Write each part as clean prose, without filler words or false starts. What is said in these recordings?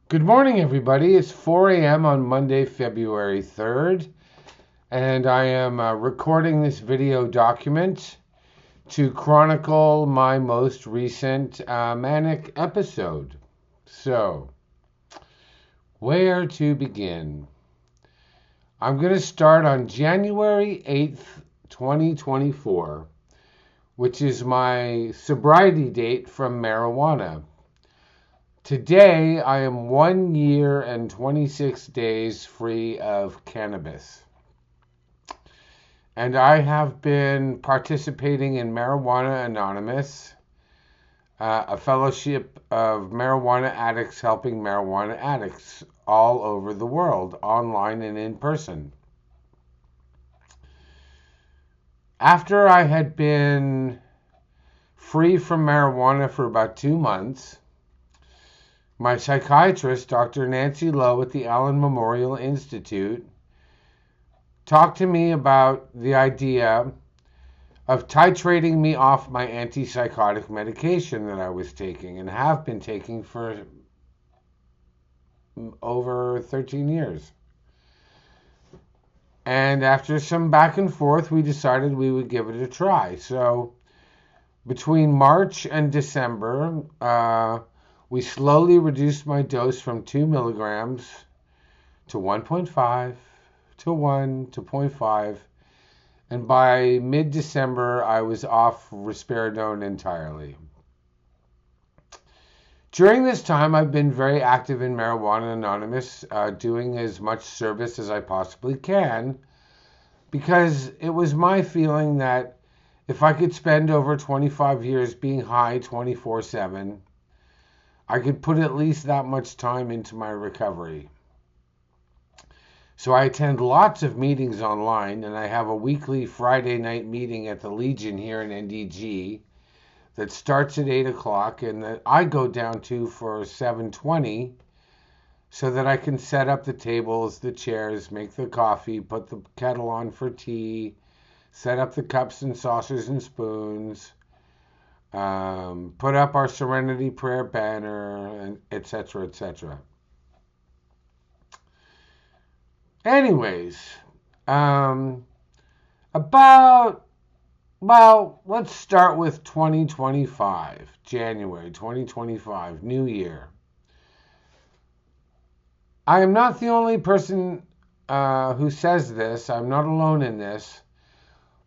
Good morning, everybody. It's 4 a.m. on Monday, February 3rd, and I am recording this video document to chronicle my most recent manic episode. So, where to begin? I'm going to start on January 8th, 2024, which is my sobriety date from marijuana. Today, I am 1 year and 26 days free of cannabis. And I have been participating in Marijuana Anonymous, a fellowship of marijuana addicts helping marijuana addicts all over the world, online and in person. After I had been free from marijuana for about 2 months, my psychiatrist, Dr. Nancy Lowe at the Allen Memorial Institute, talked to me about the idea of titrating me off my antipsychotic medication that I was taking and have been taking for over 13 years. And after some back and forth, we decided we would give it a try. So between March and December, we slowly reduced my dose from 2 milligrams to 1.5, to 1, to 0.5. And by mid-December, I was off risperidone entirely. During this time, I've been very active in Marijuana Anonymous, doing as much service as I possibly can, because it was my feeling that if I could spend over 25 years being high 24/7, I could put at least that much time into my recovery. So I attend lots of meetings online, and I have a weekly Friday night meeting at the Legion here in NDG that starts at 8 o'clock and that I go down to for 7:20 so that I can set up the tables, the chairs, make the coffee, put the kettle on for tea, set up the cups and saucers and spoons, put up our Serenity Prayer banner, and etc., etc. Anyways, let's start with 2025, January 2025, New Year. I am not the only person who says this. I'm not alone in this.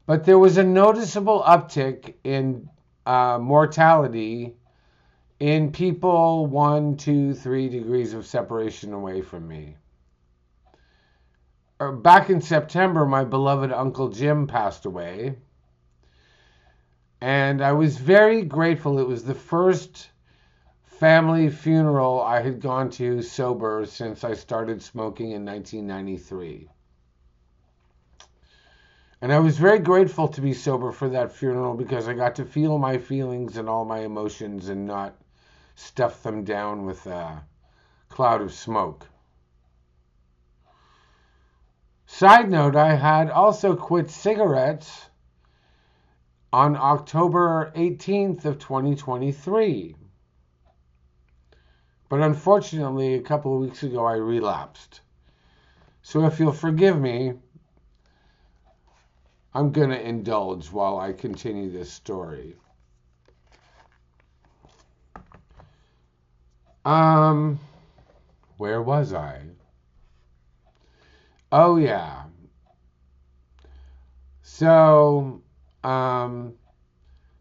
But there was a noticeable uptick in mortality in people 1, 2, 3 degrees of separation away from me. Back in September, my beloved Uncle Jim passed away. And I was very grateful. It was the first family funeral I had gone to sober since I started smoking in 1993. And I was very grateful to be sober for that funeral because I got to feel my feelings and all my emotions and not stuff them down with a cloud of smoke. Side note, I had also quit cigarettes on October 18th of 2023. But unfortunately, a couple of weeks ago, I relapsed. So if you'll forgive me, I'm going to indulge while I continue this story. Where was I? Oh, yeah. So, not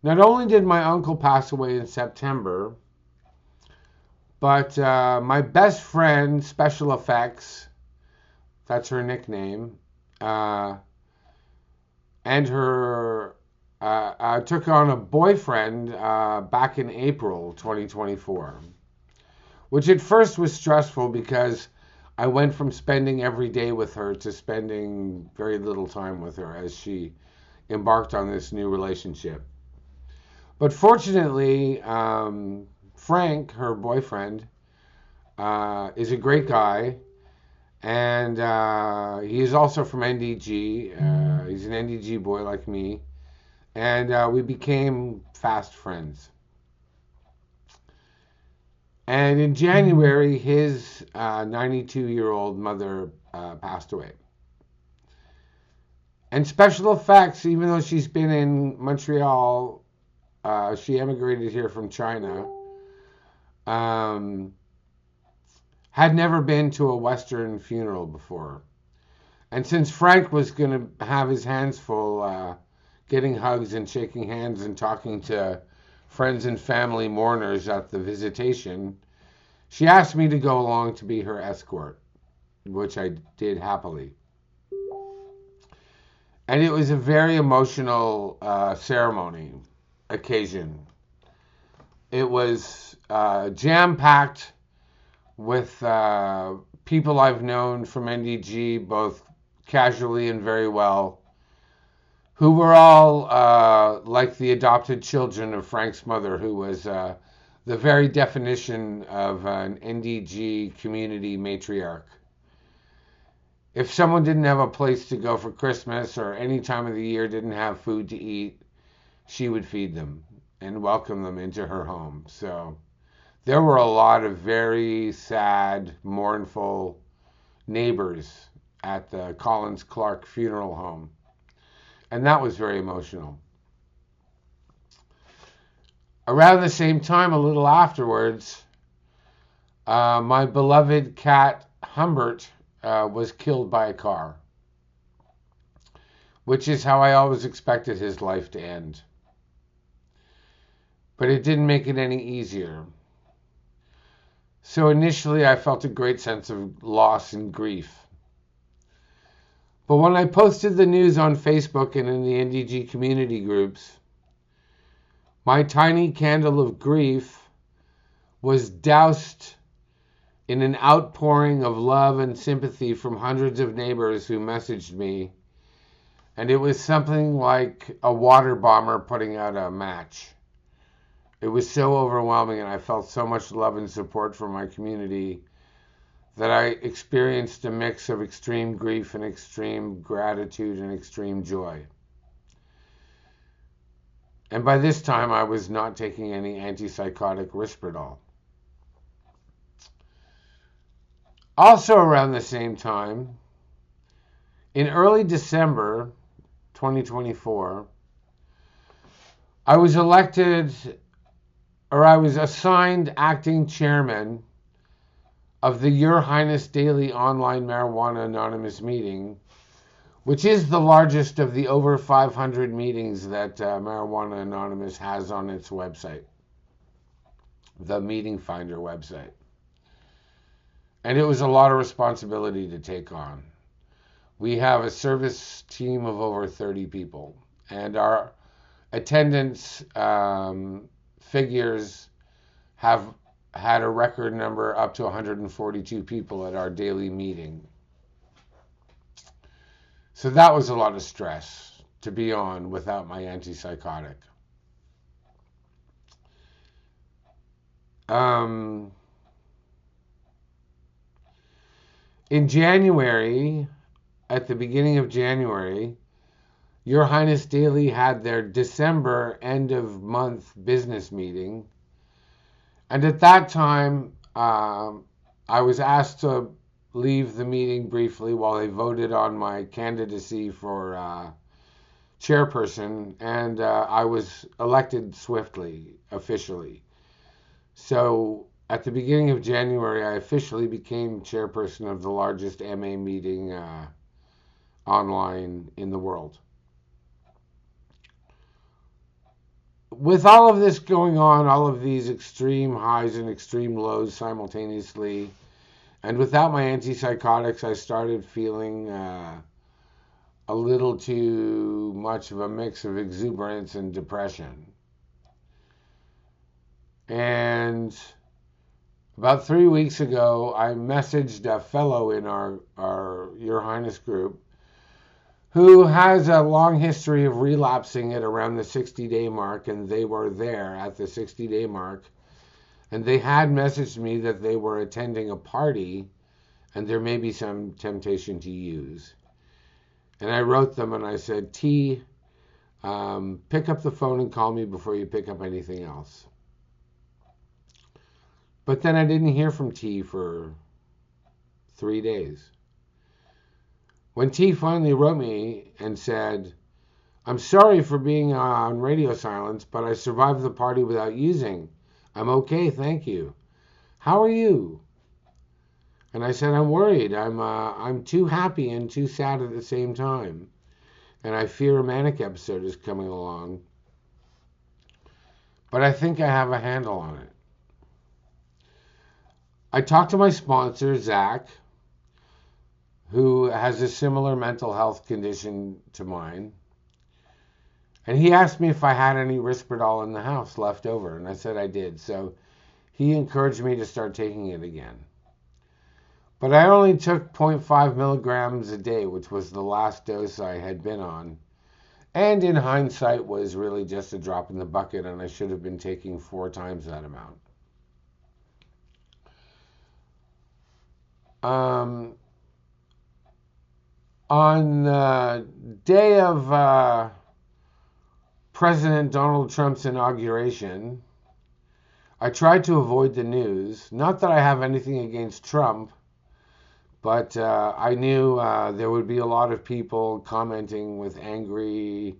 only did my uncle pass away in September, but my best friend, Special Effects, that's her nickname, and her took on a boyfriend back in April 2024, which at first was stressful because I went from spending every day with her to spending very little time with her as she embarked on this new relationship. But fortunately, Frank, her boyfriend, is a great guy, and he is also from NDG. He's an NDG boy like me, and we became fast friends. And in January, his 92-year-old mother passed away. And special effects, even though she's been in Montreal, she emigrated here from China, had never been to a Western funeral before. And since Frank was going to have his hands full getting hugs and shaking hands and talking to friends and family mourners at the visitation, she asked me to go along to be her escort, which I did happily. And it was a very emotional ceremony occasion. It was jam-packed with people I've known from NDG, both casually and very well, who were all like the adopted children of Frank's mother, who was the very definition of an NDG community matriarch. If someone didn't have a place to go for Christmas or any time of the year didn't have food to eat, she would feed them and welcome them into her home. So there were a lot of very sad, mournful neighbors at the Collins Clark funeral home. And that was very emotional. Around the same time, a little afterwards, my beloved cat Humbert was killed by a car, which is how I always expected his life to end. But it didn't make it any easier. So initially I felt a great sense of loss and grief. But when I posted the news on Facebook and in the NDG community groups, my tiny candle of grief was doused in an outpouring of love and sympathy from hundreds of neighbors who messaged me. And it was something like a water bomber putting out a match. It was so overwhelming, and I felt so much love and support from my community that I experienced a mix of extreme grief and extreme gratitude and extreme joy. And by this time, I was not taking any antipsychotic Risperdal. Also around the same time, in early December 2024, I was assigned acting chairman of the Your Highness Daily Online Marijuana Anonymous meeting, which is the largest of the over 500 meetings that Marijuana Anonymous has on its website, the Meeting Finder website. And it was a lot of responsibility to take on. We have a service team of over 30 people, and our attendance figures have had a record number up to 142 people at our daily meeting. So that was a lot of stress to be on without my antipsychotic. In January, at the beginning of January, Your Highness Daily had their December end of month business meeting. And at that time, I was asked to leave the meeting briefly while they voted on my candidacy for chairperson, and I was elected swiftly, officially. So at the beginning of January, I officially became chairperson of the largest MA meeting online in the world. With all of this going on, all of these extreme highs and extreme lows simultaneously, and without my antipsychotics, I started feeling a little too much of a mix of exuberance and depression. And about 3 weeks ago, I messaged a fellow in our Your Highness group who has a long history of relapsing at around the 60-day mark, and they were there at the 60-day mark, and they had messaged me that they were attending a party, and there may be some temptation to use. And I wrote them and I said, T, pick up the phone and call me before you pick up anything else. But then I didn't hear from T for 3 days. When T finally wrote me and said, "I'm sorry for being on radio silence, but I survived the party without using. I'm okay, thank you. How are you?" And I said, "I'm worried. I'm too happy and too sad at the same time. And I fear a manic episode is coming along. But I think I have a handle on it." I talked to my sponsor, Zach, who has a similar mental health condition to mine. And he asked me if I had any Risperdal in the house left over. And I said I did. So he encouraged me to start taking it again. But I only took 0.5 milligrams a day, which was the last dose I had been on. And in hindsight was really just a drop in the bucket, and I should have been taking 4 times that amount. On the day of President Donald Trump's inauguration, I tried to avoid the news. Not that I have anything against Trump, but I knew there would be a lot of people commenting with angry,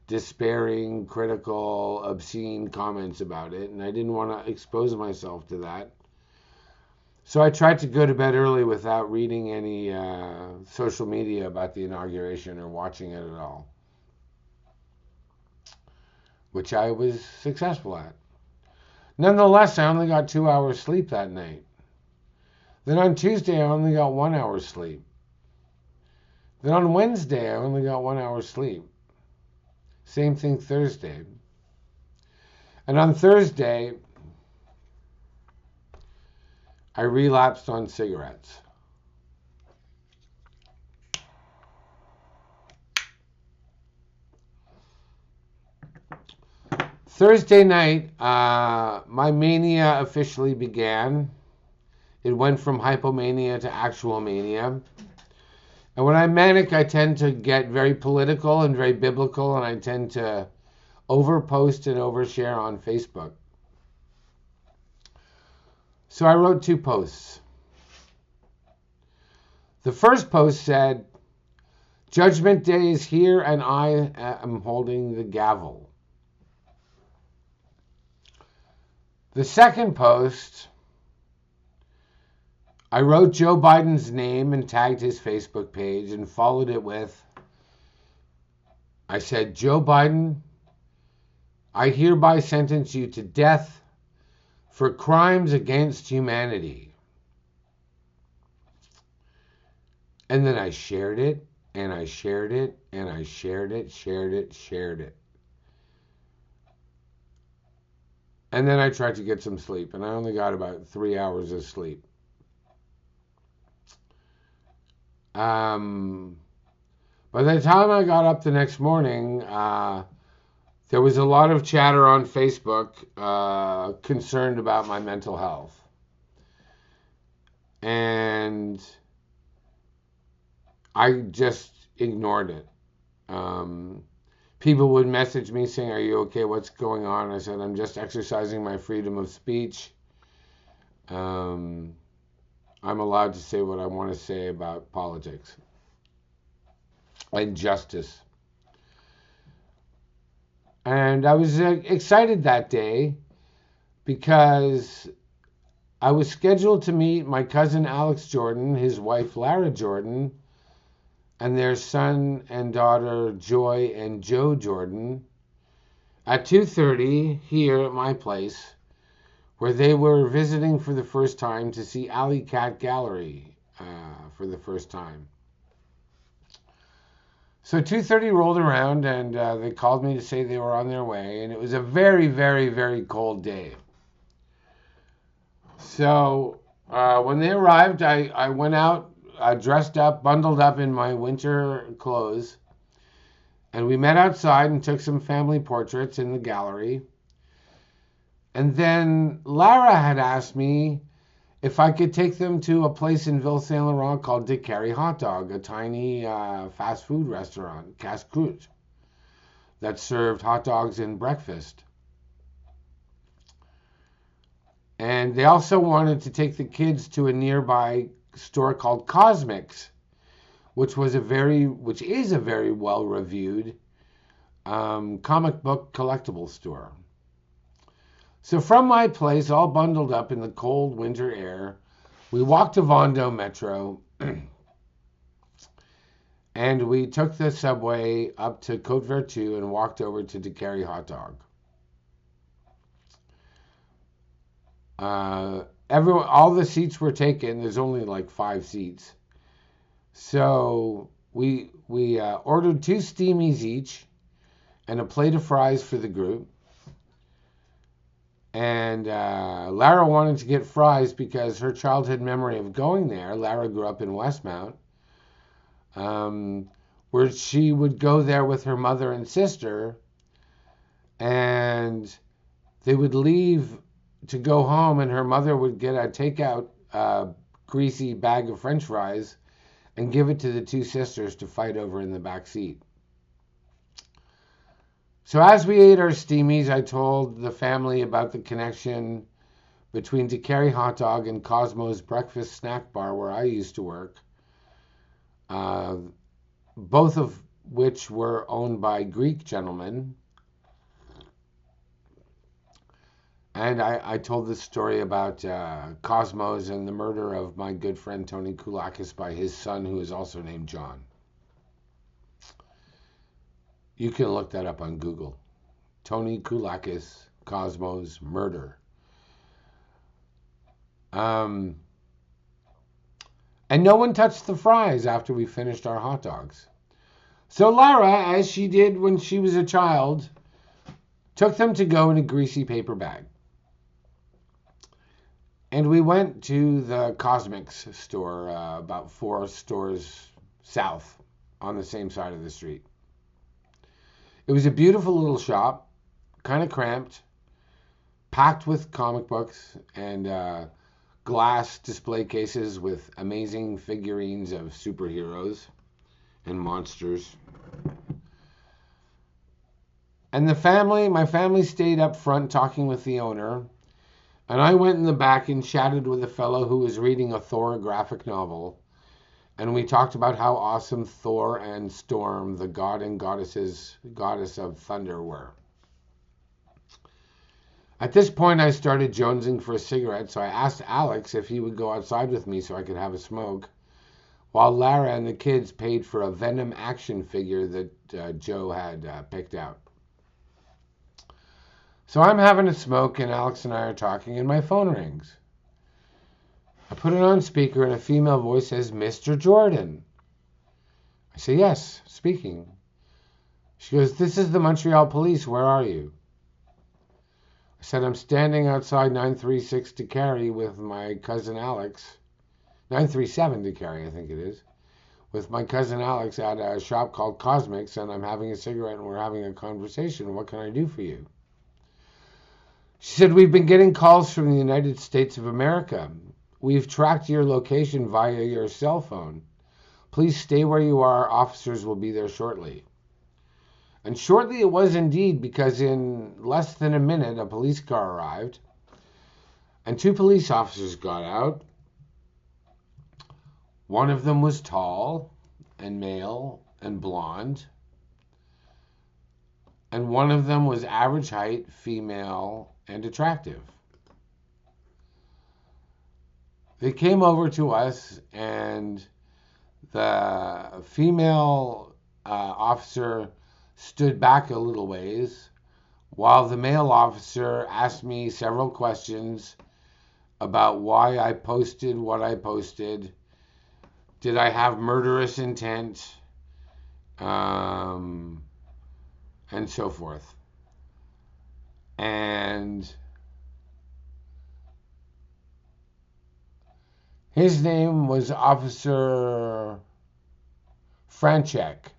despairing, critical, obscene comments about it, and I didn't want to expose myself to that. So I tried to go to bed early without reading any social media about the inauguration or watching it at all, which I was successful at. Nonetheless, I only got 2 hours sleep that night. Then on Tuesday, I only got 1 hour sleep. Then on Wednesday, I only got 1 hour sleep. Same thing Thursday. And on Thursday, I relapsed on cigarettes. Thursday night, my mania officially began. It went from hypomania to actual mania. And when I'm manic, I tend to get very political and very biblical, and I tend to overpost and overshare on Facebook. So I wrote 2 posts. The first post said, "Judgment Day is here and I am holding the gavel." The second post, I wrote Joe Biden's name and tagged his Facebook page and followed it with, I said, "Joe Biden, I hereby sentence you to death for crimes against humanity." And then I shared it, and I shared it, and I shared it. And then I tried to get some sleep, and I only got about 3 hours of sleep. By the time I got up the next morning, there was a lot of chatter on Facebook concerned about my mental health. And I just ignored it. People would message me saying, "Are you okay? What's going on?" I said, "I'm just exercising my freedom of speech. I'm allowed to say what I want to say about politics and justice." And I was excited that day because I was scheduled to meet my cousin Alex Jordan, his wife Lara Jordan, and their son and daughter Joy and Joe Jordan at 2:30 here at my place, where they were visiting for the first time to see Alley Cat Gallery for the first time. So 2:30 rolled around and they called me to say they were on their way, and it was a very, very, very cold day. So when they arrived, I went out, dressed up, bundled up in my winter clothes, and we met outside and took some family portraits in the gallery. And then Lara had asked me if I could take them to a place in Ville Saint Laurent called Dick Carey Hot Dog, a tiny fast food restaurant, casse-croûte, that served hot dogs and breakfast. And they also wanted to take the kids to a nearby store called Cosmics, which is a very well reviewed comic book collectible store. So from my place, all bundled up in the cold winter air, we walked to Vondo Metro and we took the subway up to Côte Vertu and walked over to Décarie Hot Dog. All the seats were taken. There's only like 5 seats. So we ordered 2 steamies each and a plate of fries for the group. And Lara wanted to get fries because her childhood memory of going there, Lara grew up in Westmount, where she would go there with her mother and sister, and they would leave to go home, and her mother would get a takeout greasy bag of French fries and give it to the 2 sisters to fight over in the back seat. So as we ate our steamies, I told the family about the connection between Décarie Hot Dog and Cosmo's breakfast snack bar where I used to work, both of which were owned by Greek gentlemen. And I told this story about Cosmos and the murder of my good friend Tony Koulakis by his son, who is also named John. You can look that up on Google. Tony Koulakis, Cosmos murder. And no one touched the fries after we finished our hot dogs. So Lara, as she did when she was a child, took them to go in a greasy paper bag. And we went to the Cosmics store, about 4 stores south on the same side of the street. It was a beautiful little shop, kind of cramped, packed with comic books and glass display cases with amazing figurines of superheroes and monsters. And my family stayed up front talking with the owner, and I went in the back and chatted with a fellow who was reading a Thor graphic novel. And we talked about how awesome Thor and Storm, the god and goddess of thunder, were. At this point, I started jonesing for a cigarette, so I asked Alex if he would go outside with me so I could have a smoke, while Lara and the kids paid for a Venom action figure that Joe had picked out. So I'm having a smoke, and Alex and I are talking, and my phone rings. I put it on speaker and a female voice says, "Mr. Jordan." I say, "Yes, speaking." She goes, "This is the Montreal police. Where are you?" I said, "I'm standing outside 936 Décarie with my cousin Alex. 937 Décarie, I think it is. With my cousin Alex at a shop called Cosmics, and I'm having a cigarette and we're having a conversation. What can I do for you?" She said, "We've been getting calls from the United States of America. We've tracked your location via your cell phone. Please stay where you are. Officers will be there shortly." And shortly it was indeed, because in less than a minute, a police car arrived and 2 police officers got out. One of them was tall and male and blonde. And one of them was average height, female, and attractive. They came over to us, and the female officer stood back a little ways, while the male officer asked me several questions about why I posted what I posted. Did I have murderous intent? And so forth. And his name was Officer Franchek.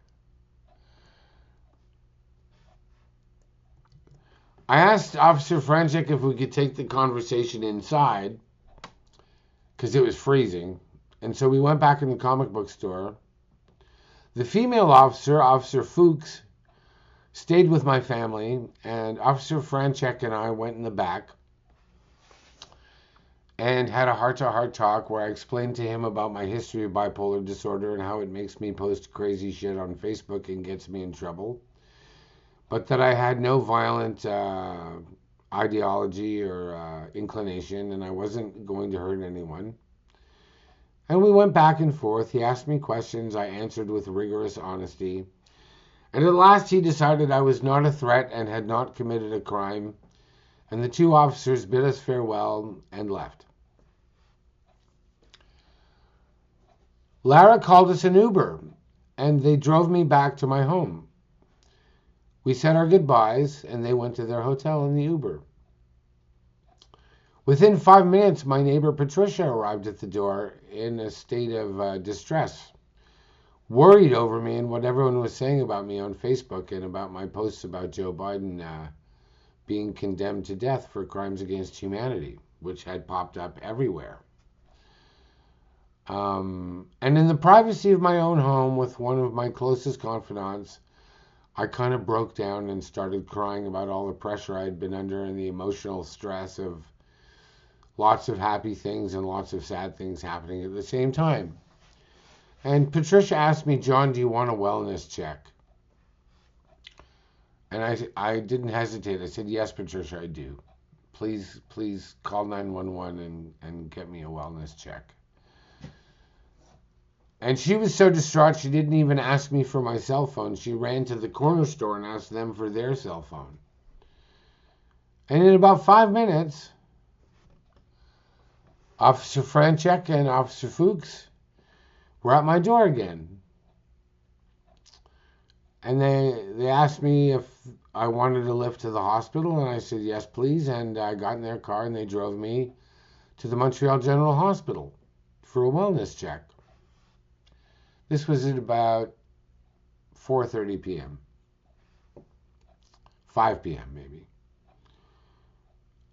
I asked Officer Franchek if we could take the conversation inside, because it was freezing. And so we went back in the comic book store. The female officer, Officer Fuchs, stayed with my family, and Officer Franchek and I went in the back. and had a heart-to-heart talk where I explained to him about my history of bipolar disorder and how it makes me post crazy shit on Facebook and gets me in trouble, but that I had no violent ideology or inclination, and I wasn't going to hurt anyone. And we went back and forth. He asked me questions. I answered with rigorous honesty. And at last he decided I was not a threat and had not committed a crime. And the two officers bid us farewell and left. Lara called us an Uber, and they drove me back to my home. We said our goodbyes, and they went to their hotel in the Uber. Within 5 minutes, my neighbor Patricia arrived at the door in a state of distress, worried over me and what everyone was saying about me on Facebook and about my posts about Joe Biden being condemned to death for crimes against humanity, which had popped up everywhere. And in the privacy of my own home with one of my closest confidants, I kind of broke down and started crying about all the pressure I had been under and the emotional stress of lots of happy things and lots of sad things happening at the same time. And Patricia asked me, John, do you want a wellness check? And I didn't hesitate. I said, yes, Patricia, I do. Please call 911 and get me a wellness check. And she was so distraught, she didn't even ask me for my cell phone. She ran to the corner store and asked them for their cell phone. And in about 5 minutes, Officer Franchek and Officer Fuchs were at my door again. And they asked me if I wanted a lift to the hospital, and I said, yes, please. And I got in their car, and they drove me to the Montreal General Hospital for a wellness check. This was at about 4:30 p.m. 5 p.m. maybe.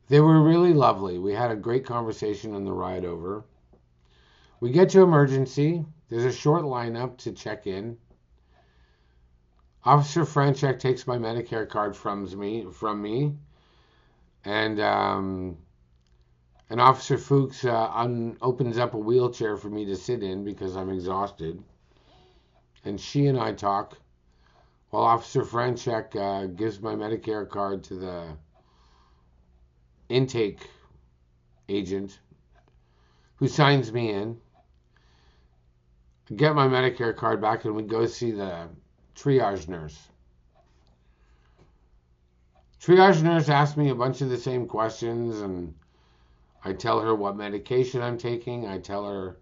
They were really lovely. We had a great conversation on the ride over. We get to emergency. There's a short lineup to check in. Officer Franchek takes my Medicare card from me, and Officer Fuchs opens up a wheelchair for me to sit in because I'm exhausted. And she and I talk while Officer Franchek gives my Medicare card to the intake agent who signs me in. I get my Medicare card back and we go see the triage nurse. Triage nurse asked me a bunch of the same questions, and I tell her what medication I'm taking. I tell her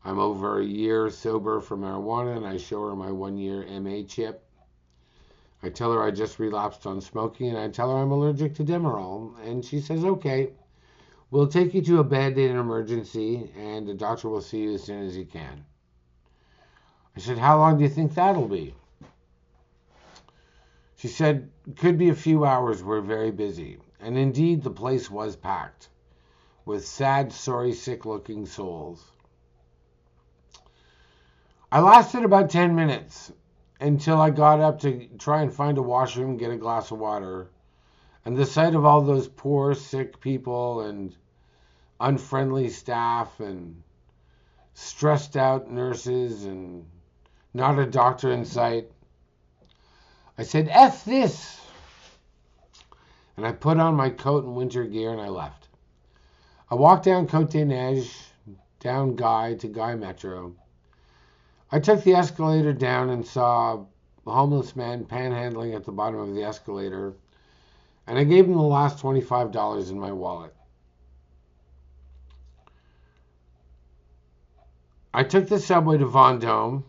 I'm over a year sober for marijuana, and I show her my 1-year MA chip. I tell her I just relapsed on smoking, and I tell her I'm allergic to Demerol. And she says, okay, we'll take you to a bed in an emergency, and the doctor will see you as soon as he can. I said, how long do you think that'll be? She said, could be a few hours. We're very busy. And indeed, the place was packed with sad, sorry, sick-looking souls. I lasted about 10 minutes until I got up to try and find a washroom and get a glass of water. And the sight of all those poor, sick people and unfriendly staff and stressed out nurses and not a doctor in sight, I said, F this! And I put on my coat and winter gear and I left. I walked down Côte des Neiges, down Guy to Guy Metro. I took the escalator down and saw a homeless man panhandling at the bottom of the escalator, and I gave him the last $25 in my wallet. I took the subway to Vendôme,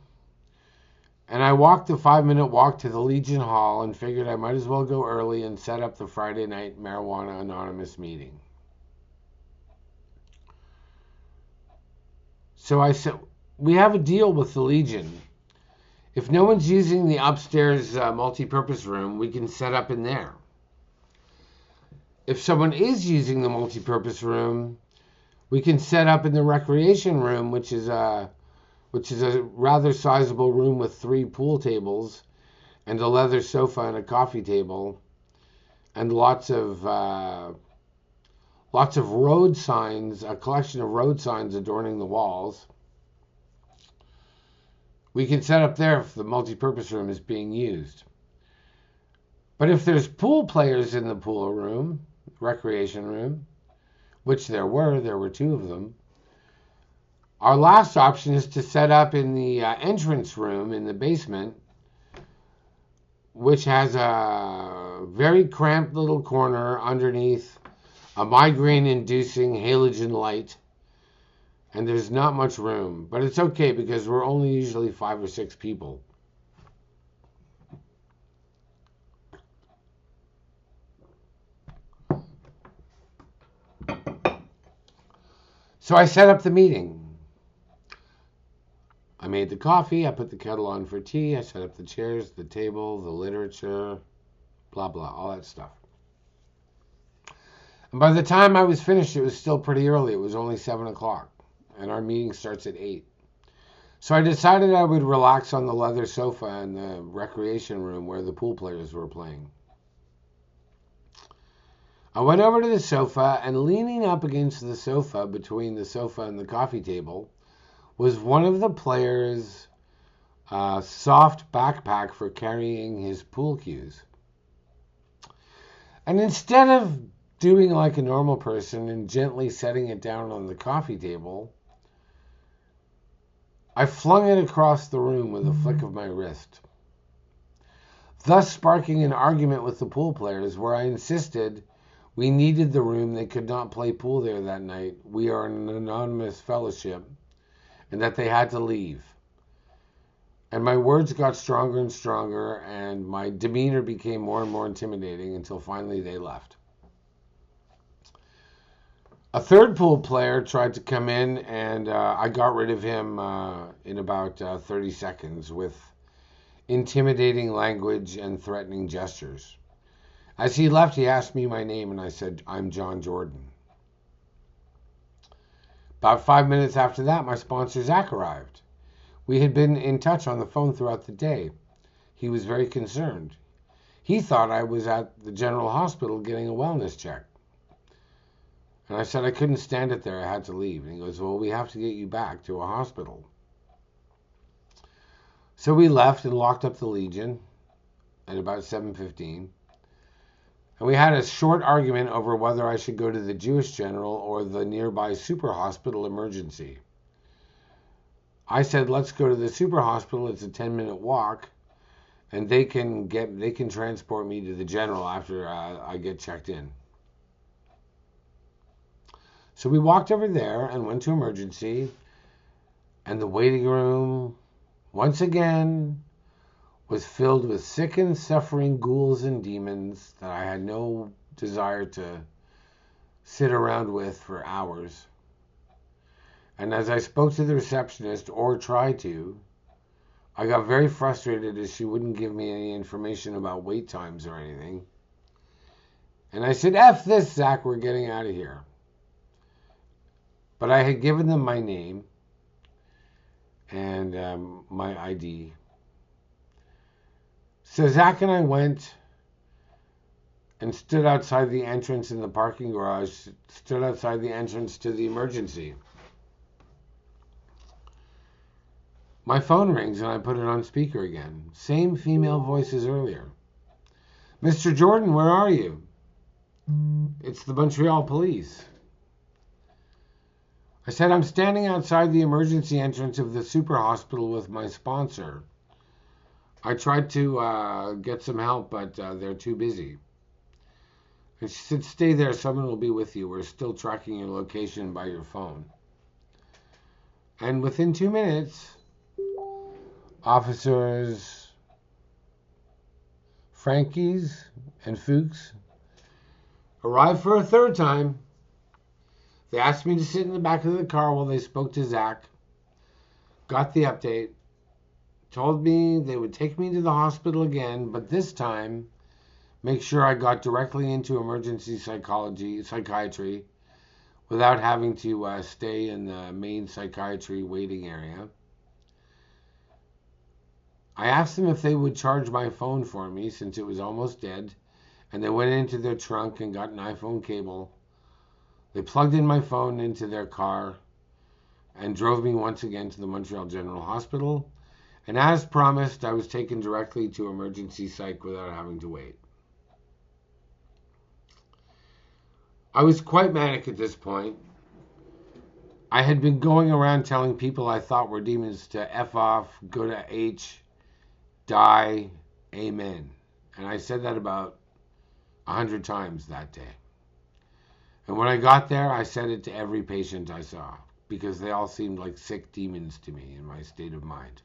and I walked the 5-minute walk to the Legion Hall and figured I might as well go early and set up the Friday night Marijuana Anonymous meeting. So I said, we have a deal with the Legion. If no one's using the upstairs multi-purpose room, we can set up in there. If someone is using the multi-purpose room, we can set up in the recreation room, which is a rather sizable room with 3 pool tables and a leather sofa and a coffee table and lots of lots of road signs, a collection of road signs adorning the walls. We can set up there if the multi-purpose room is being used. But if there's pool players in the pool room, recreation room, which there were two of them, our last option is to set up in the entrance room in the basement, which has a very cramped little corner underneath a migraine-inducing halogen light. And there's not much room, but it's okay because we're only usually 5 or 6 people. So I set up the meeting. I made the coffee, I put the kettle on for tea, I set up the chairs, the table, the literature, blah, blah, all that stuff. And by the time I was finished, it was still pretty early. It was only 7 o'clock, and our meeting starts at 8. So I decided I would relax on the leather sofa in the recreation room where the pool players were playing. I went over to the sofa, and leaning up against the sofa, between the sofa and the coffee table, was one of the players' soft backpack for carrying his pool cues. And instead of doing like a normal person and gently setting it down on the coffee table, I flung it across the room with a flick of my wrist, thus sparking an argument with the pool players where I insisted we needed the room. They could not play pool there that night. We are an anonymous fellowship, and that they had to leave. And my words got stronger and stronger, and my demeanor became more and more intimidating until finally they left. A third pool player tried to come in, and I got rid of him in about 30 seconds with intimidating language and threatening gestures. As he left, he asked me my name, and I said, "I'm John Jordan." About 5 minutes after that, my sponsor, Zach, arrived. We had been in touch on the phone throughout the day. He was very concerned. He thought I was at the General Hospital getting a wellness check. And I said I couldn't stand it there. I had to leave. And he goes, "Well, we have to get you back to a hospital." So we left and locked up the Legion at about 7:15. And we had a short argument over whether I should go to the Jewish General or the nearby super hospital emergency. I said, let's go to the super hospital. It's a 10-minute walk, and they can transport me to the general after I get checked in. So we walked over there and went to emergency, and the waiting room, once again, was filled with sick and suffering ghouls and demons that I had no desire to sit around with for hours. And as I spoke to the receptionist, or tried to, I got very frustrated as she wouldn't give me any information about wait times or anything. And I said, "F this, Zach, we're getting out of here." But I had given them my name and my ID. So Zach and I went and stood outside the entrance in the parking garage, stood outside the entrance to the emergency. My phone rings and I put it on speaker again. Same female voice as earlier. "Mr. Jordan, where are you?" "It's the Montreal police." I said, "I'm standing outside the emergency entrance of the super hospital with my sponsor. I tried to get some help, but they're too busy." And she said, "Stay there, someone will be with you. We're still tracking your location by your phone." And within 2 minutes, officers Frankies and Fuchs arrived for a third time. They asked me to sit in the back of the car while they spoke to Zach, got the update, told me they would take me to the hospital again, but this time make sure I got directly into emergency psychiatry without having to stay in the main psychiatry waiting area. I asked them if they would charge my phone for me since it was almost dead, and they went into their trunk and got an iPhone cable, They plugged in my phone into their car and drove me once again to the Montreal General Hospital. And as promised, I was taken directly to emergency psych without having to wait. I was quite manic at this point. I had been going around telling people I thought were demons to F off, go to H, die, amen. And I said that about 100 times that day. And when I got there, I said it to every patient I saw, because they all seemed like sick demons to me in my state of mind.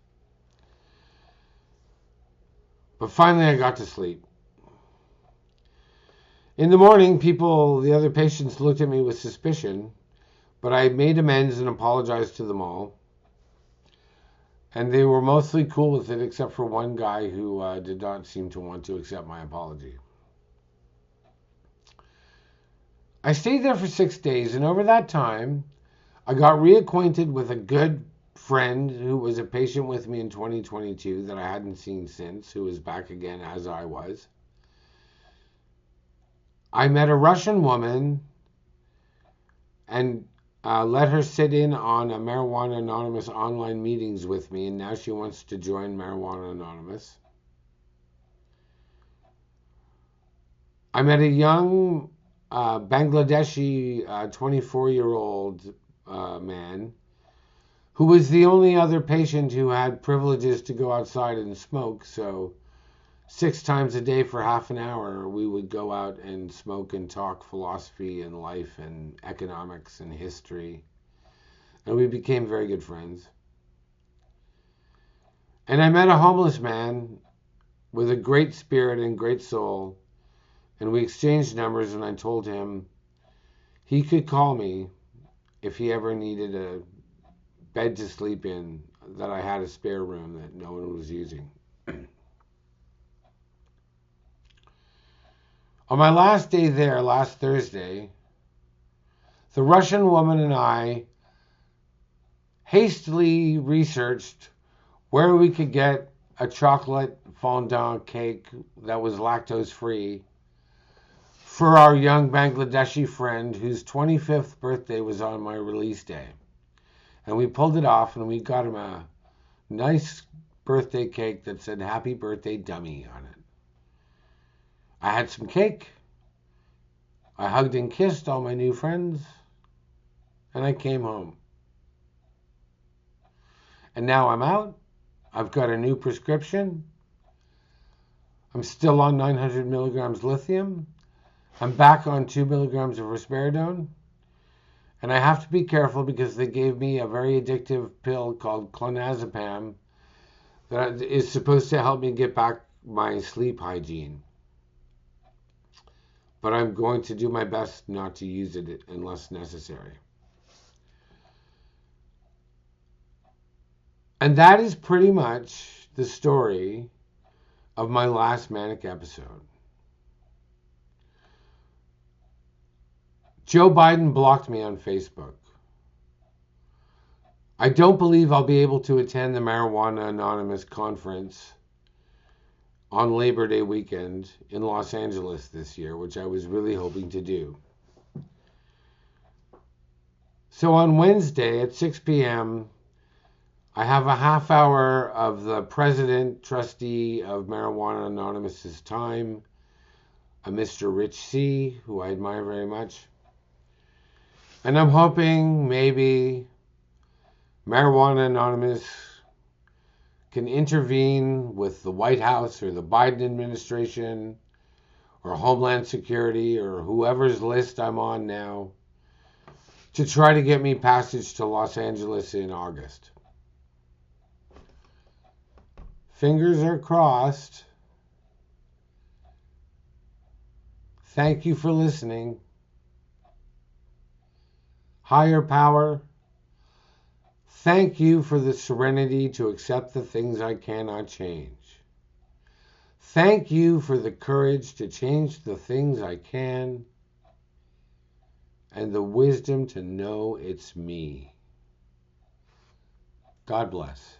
But finally, I got to sleep. In the morning, the other patients looked at me with suspicion, but I made amends and apologized to them all. And they were mostly cool with it, except for one guy who did not seem to want to accept my apology. I stayed there for 6 days, and over that time, I got reacquainted with a good friend who was a patient with me in 2022 that I hadn't seen since, who was back again as I was. I met a Russian woman and let her sit in on a Marijuana Anonymous online meetings with me, and now she wants to join Marijuana Anonymous. I met a young Bangladeshi 24-year-old man who was the only other patient who had privileges to go outside and smoke. So 6 times a day for half an hour, we would go out and smoke and talk philosophy and life and economics and history. And we became very good friends. And I met a homeless man with a great spirit and great soul. And we exchanged numbers, and I told him he could call me if he ever needed a bed to sleep in, that I had a spare room that no one was using. On my last day there, last Thursday, the Russian woman and I hastily researched where we could get a chocolate fondant cake that was lactose-free for our young Bangladeshi friend whose 25th birthday was on my release day. And we pulled it off, and we got him a nice birthday cake that said "Happy Birthday, Dummy" on it. I had some cake. I hugged and kissed all my new friends, and I came home. And now I'm out. I've got a new prescription. I'm still on 900 milligrams lithium. I'm back on 2 milligrams of risperidone. And I have to be careful because they gave me a very addictive pill called clonazepam that is supposed to help me get back my sleep hygiene. But I'm going to do my best not to use it unless necessary. And that is pretty much the story of my last manic episode. Joe Biden blocked me on Facebook. I don't believe I'll be able to attend the Marijuana Anonymous conference on Labor Day weekend in Los Angeles this year, which I was really hoping to do. So on Wednesday at 6 p.m., I have a half hour of the president trustee of Marijuana Anonymous's time, a Mr. Rich C., who I admire very much. And I'm hoping maybe Marijuana Anonymous can intervene with the White House or the Biden administration or Homeland Security or whoever's list I'm on now to try to get me passage to Los Angeles in August. Fingers are crossed. Thank you for listening. Higher power, thank you for the serenity to accept the things I cannot change. Thank you for the courage to change the things I can, and the wisdom to know it's me. God bless.